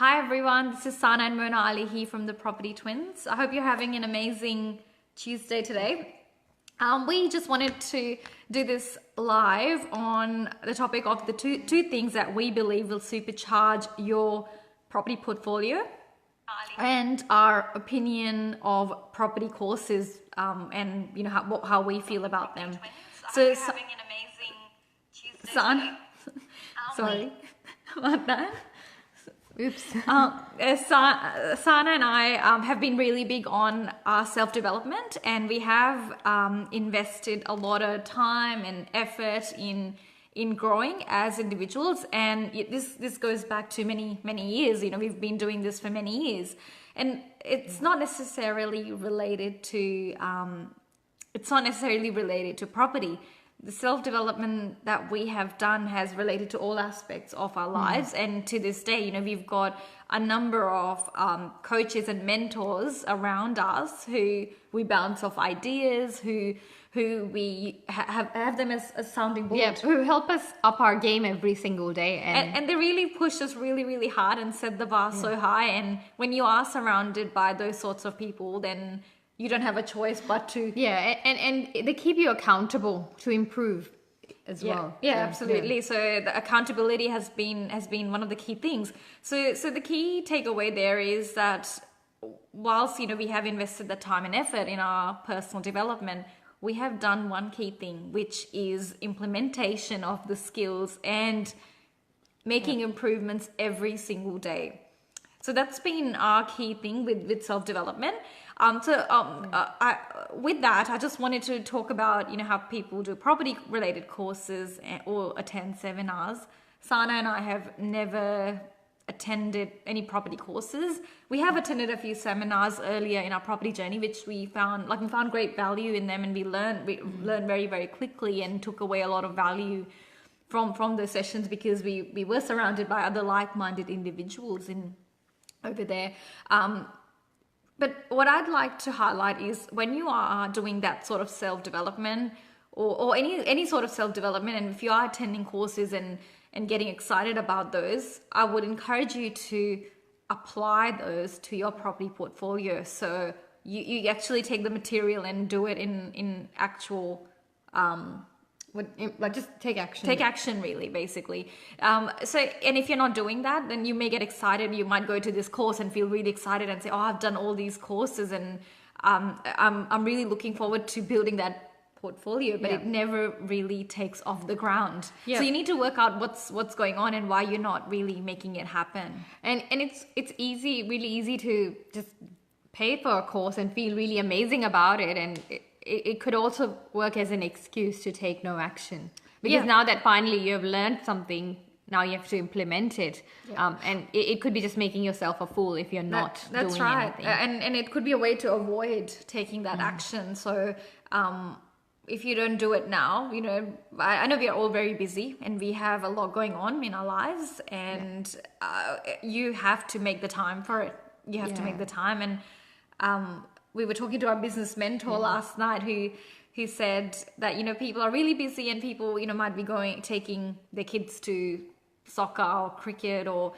Hi everyone, this is Sana and Mona Ali here from the Property Twins. I hope you're having an amazing Tuesday today. We just wanted to do this live on the topic of the two things that we believe will supercharge your property portfolio and our opinion of property courses and how we feel about them. So, having an amazing Tuesday. Sana, sorry about that. Oops. Sana and I have been really big on our self-development, and we have invested a lot of time and effort in growing as individuals. And this goes back to many years. We've been doing this for many years, and it's not necessarily related to property. The self-development that we have done has related to all aspects of our lives. And to this day, we've got a number of coaches and mentors around us who we bounce off ideas, who we have them as a sounding board. Yeah, who help us up our game every single day. And they really push us really hard and set the bar so high. And when you are surrounded by those sorts of people, then you don't have a choice but to... Yeah, and they keep you accountable to improve as well. Yeah, absolutely. Yeah. So the accountability has been one of the key things. So the key takeaway there is that whilst, we have invested the time and effort in our personal development, we have done one key thing, which is implementation of the skills and making improvements every single day. So that's been our key thing with self-development. With that, I just wanted to talk about, how people do property-related courses or attend seminars. Sana and I have never attended any property courses. We have attended a few seminars earlier in our property journey, which we found great value in them, and we learned very, very quickly and took away a lot of value from those sessions because we were surrounded by other like-minded individuals over there. But what I'd like to highlight is when you are doing that sort of self-development or any sort of self-development, and if you are attending courses and getting excited about those, I would encourage you to apply those to your property portfolio. So you actually take the material and do it in actual... just take action. Take action, really, basically. And if you're not doing that, then you may get excited. You might go to this course and feel really excited and say, "Oh, I've done all these courses, and I'm really looking forward to building that portfolio." But it never really takes off the ground. Yeah. So you need to work out what's going on and why you're not really making it happen. And it's really easy to just pay for a course and feel really amazing about it, and it could also work as an excuse to take no action, because now that finally you have learned something, now you have to implement it. And it could be just making yourself a fool if you're not doing anything. And it could be a way to avoid taking that action. So if you don't do it now, I know we are all very busy and we have a lot going on in our lives, and you have to make the time for it. You have to make the time. And we were talking to our business mentor last night who said that, people are really busy, and people, might be taking their kids to soccer or cricket or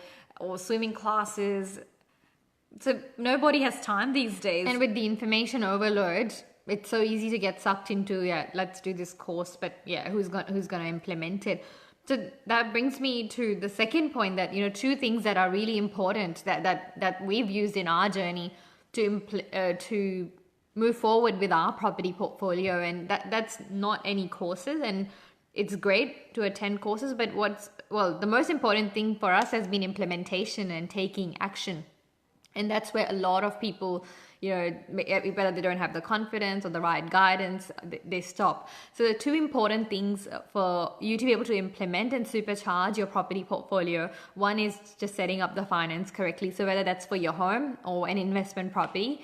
swimming classes. So nobody has time these days. And with the information overload, it's so easy to get sucked into, let's do this course, but who's going to implement it? So that brings me to the second point, that, two things that are really important that we've used in our journey to move forward with our property portfolio, and that's not any courses. And it's great to attend courses, but the most important thing for us has been implementation and taking action. And that's where a lot of people, whether they don't have the confidence or the right guidance, they stop. So the two important things for you to be able to implement and supercharge your property portfolio, one is just setting up the finance correctly. So whether that's for your home or an investment property,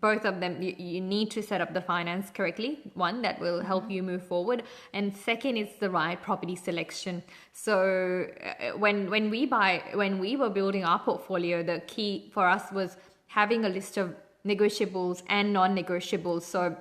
both of them, you need to set up the finance correctly. One, that will help you move forward. And second is the right property selection. So when we were building our portfolio, the key for us was having a list of negotiables and non-negotiables. So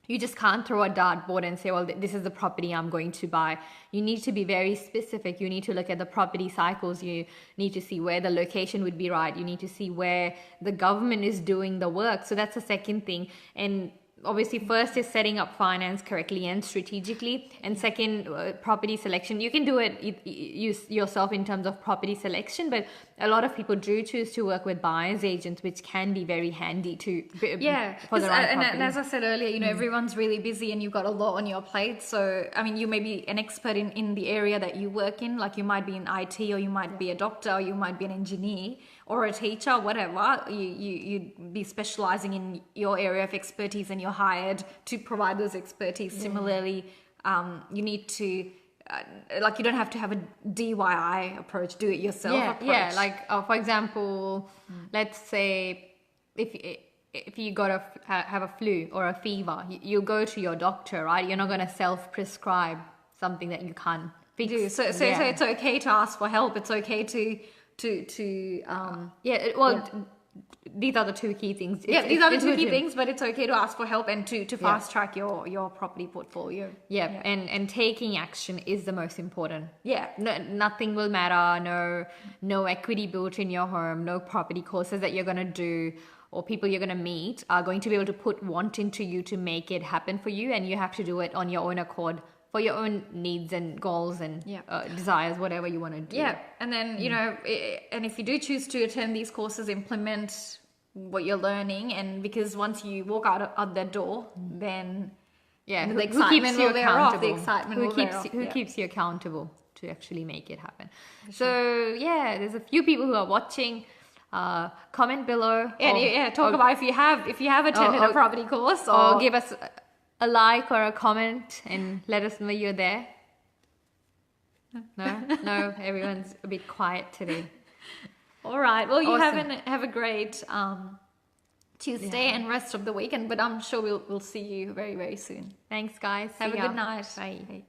You just can't throw a dartboard and say, well, this is the property I'm going to buy. You need to be very specific. You need to look at the property cycles. You need to see where the location would be right. You need to see where the government is doing the work. So that's the second thing. And obviously, first is setting up finance correctly and strategically, and second, property selection. You can do it yourself in terms of property selection, but a lot of people do choose to work with buyers agents, which can be very handy for the right property. And as I said earlier, you know, everyone's really busy and you've got a lot on your plate. So, I mean, you may be an expert in the area that you work in, like you might be in IT, or you might be a doctor, or you might be an engineer or a teacher, whatever. You'd be specializing in your area of expertise, and you're hired to provide those expertise. Similarly, you need to you don't have to have a DIY approach, do it yourself approach. Like for example, let's say if you got have a flu or a fever, you go to your doctor, right? You're not going to self-prescribe something that you can't fix. So it's okay to ask for help. It's okay to these are the two key things. These are the two key things, but it's okay to ask for help and to fast track your property portfolio. And taking action is the most important. Yeah. Nothing will matter. No equity built in your home, no property courses that you're going to do or people you're going to meet are going to be able to put want into you to make it happen for you, and you have to do it on your own accord, for your own needs and goals and desires, whatever you want to do. Yeah, and then, you know, and if you do choose to attend these courses, implement what you're learning, and because once you walk out that door, then the excitement will wear off. The excitement will wear off. Who keeps you accountable to actually make it happen? So, there's a few people who are watching. Comment below. Talk about if you have attended a property course, or give us a like or a comment and let us know you're there. No, everyone's a bit quiet today. All right. Well, you have a great Tuesday and rest of the weekend, but I'm sure we'll see you very, very soon. Thanks, guys. Have a good night. Bye.